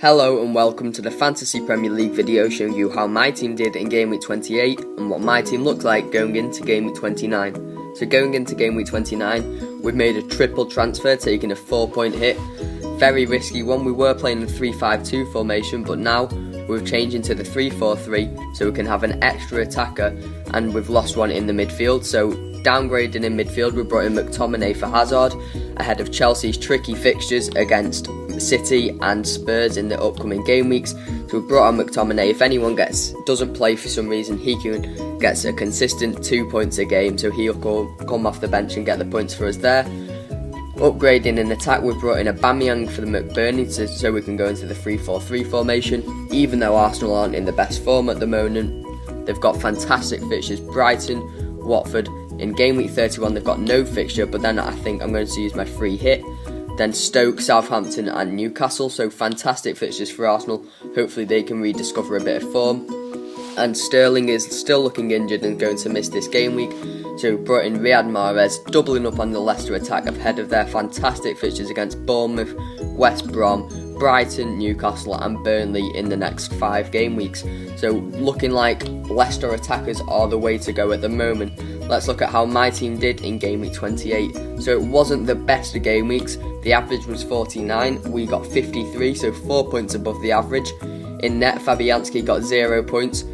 Hello and welcome to the Fantasy Premier League video showing you how my team did in Game Week 28 and what my team looked like going into Game Week 29. So going into Game Week 29, we've made a triple transfer, taking a 4-point hit. Very risky one. We were playing the 3-5-2 formation, but now we're changing to the 3-4-3 so we can have an extra attacker, and we've lost one in the midfield. So downgrading in midfield, we brought in McTominay for Hazard ahead of Chelsea's tricky fixtures against City and Spurs in the upcoming game weeks. So we brought on McTominay. If anyone doesn't play for some reason, he can get a consistent 2 points a game, so he'll come off the bench and get the points for us there. Upgrading in attack, we've brought in Aubameyang for the McBurney so we can go into the 3-4-3 formation. Even though Arsenal aren't in the best form at the moment, they've got fantastic fixtures. Brighton, Watford. In Game Week 31 they've got no fixture, but then I think I'm going to use my free hit. Then Stoke, Southampton and Newcastle, so fantastic fixtures for Arsenal. Hopefully they can rediscover a bit of form. And Sterling is still looking injured and going to miss this game week, so we brought in Riyad Mahrez, doubling up on the Leicester attack ahead of their fantastic fixtures against Bournemouth, West Brom, Brighton, Newcastle and Burnley in the next 5 game weeks. So looking like Leicester attackers are the way to go at the moment. Let's look at how my team did in Game Week 28. So it wasn't the best of game weeks. The average was 49, we got 53, so 4 points above the average. In net, Fabianski got 0 points.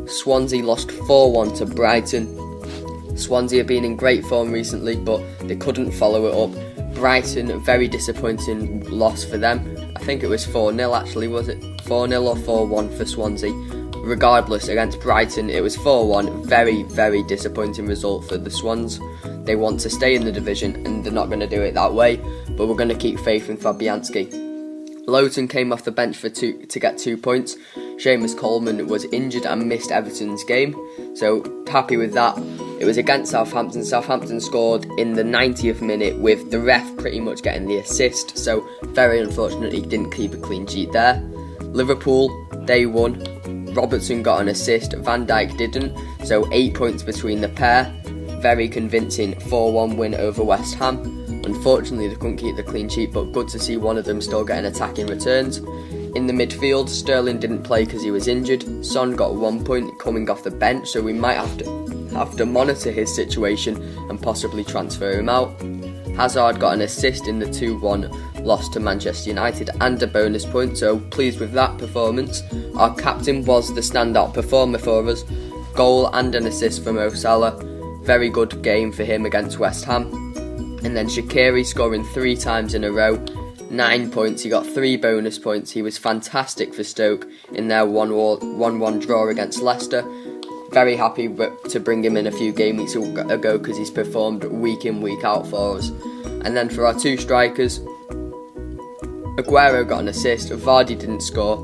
Swansea lost 4-1 to Brighton. Swansea have been in great form recently, but they couldn't follow it up. Brighton, very disappointing loss for them. I think it was 4-0 actually, was it? 4-0 or 4-1 for Swansea. Regardless, against Brighton it was 4-1, very disappointing result for the Swans. They want to stay in the division and they're not going to do it that way, but we're going to keep faith in Fabianski. Luton came off the bench to get 2 points. Seamus Coleman was injured and missed Everton's game, so happy with that. It was against Southampton. Southampton scored in the 90th minute with the ref pretty much getting the assist, so very unfortunately didn't keep a clean sheet there. Liverpool, they won. Robertson got an assist, Van Dijk didn't, so 8 points between the pair. Very convincing 4-1 win over West Ham. Unfortunately they couldn't keep the clean sheet, but good to see one of them still getting attacking returns. In the midfield, Sterling didn't play because he was injured. Son got 1 point coming off the bench, so we might have to monitor his situation and possibly transfer him out. Hazard got an assist in the 2-1 loss to Manchester United and a bonus point, so pleased with that performance. Our captain was the standout performer for us. Goal and an assist from Mo Salah. Very good game for him against West Ham. And then Shaqiri scoring 3 times in a row. 9 points, he got 3 bonus points. He was fantastic for Stoke in their 1-1 draw against Leicester. Very happy to bring him in a few game weeks ago because he's performed week in, week out for us. And then for our 2 strikers, Aguero got an assist, Vardy didn't score.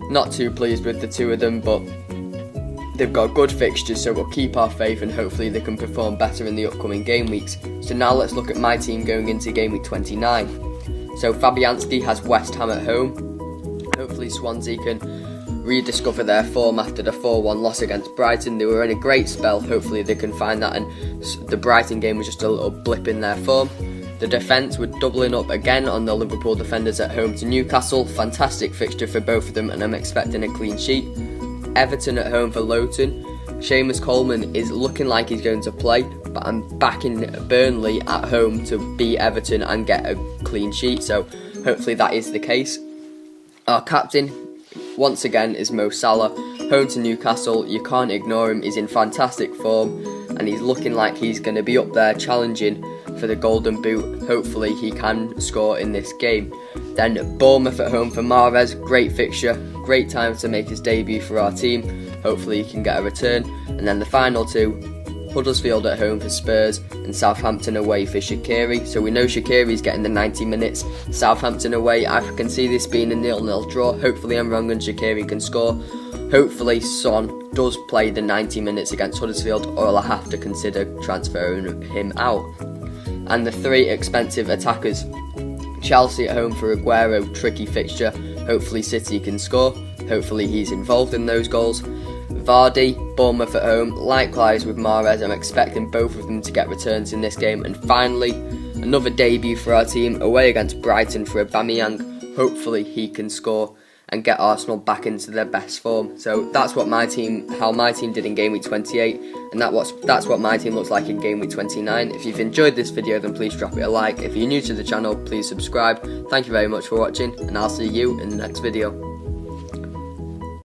Not too pleased with the 2 of them, but they've got good fixtures, so we'll keep our faith and hopefully they can perform better in the upcoming game weeks. So now let's look at my team going into Game Week 29. So Fabianski has West Ham at home. Hopefully Swansea can rediscover their form after the 4-1 loss against Brighton. They were in a great spell, hopefully they can find that, and the Brighton game was just a little blip in their form. The defence were doubling up again on the Liverpool defenders at home to Newcastle. Fantastic fixture for both of them and I'm expecting a clean sheet. Everton at home for Luton. Seamus Coleman is looking like he's going to play, but I'm backing Burnley at home to beat Everton and get a clean sheet, so hopefully that is the case. Our captain, once again, is Mo Salah. Home to Newcastle, you can't ignore him, he's in fantastic form and he's looking like he's going to be up there challenging for the Golden Boot. Hopefully he can score in this game. Then Bournemouth at home for Mahrez, great fixture, great time to make his debut for our team. Hopefully he can get a return. And then the final 2, Huddersfield at home for Spurs and Southampton away for Shaqiri. So we know Shaqiri's getting the 90 minutes. Southampton away, I can see this being a 0-0 draw. Hopefully I'm wrong and Shaqiri can score. Hopefully Son does play the 90 minutes against Huddersfield, or I'll have to consider transferring him out. And the 3 expensive attackers. Chelsea at home for Aguero, tricky fixture. Hopefully City can score. Hopefully he's involved in those goals. Vardy, Bournemouth at home, likewise with Mahrez. I'm expecting both of them to get returns in this game. And finally, another debut for our team away against Brighton for Aubameyang. hopefully he can score and get Arsenal back into their best form. So that's what how my team did in game week 28, and that's what my team looks like in game week 29. If you've enjoyed this video, then please drop it a like. If you're new to the channel, please subscribe. Thank you very much for watching, and I'll see you in the next video.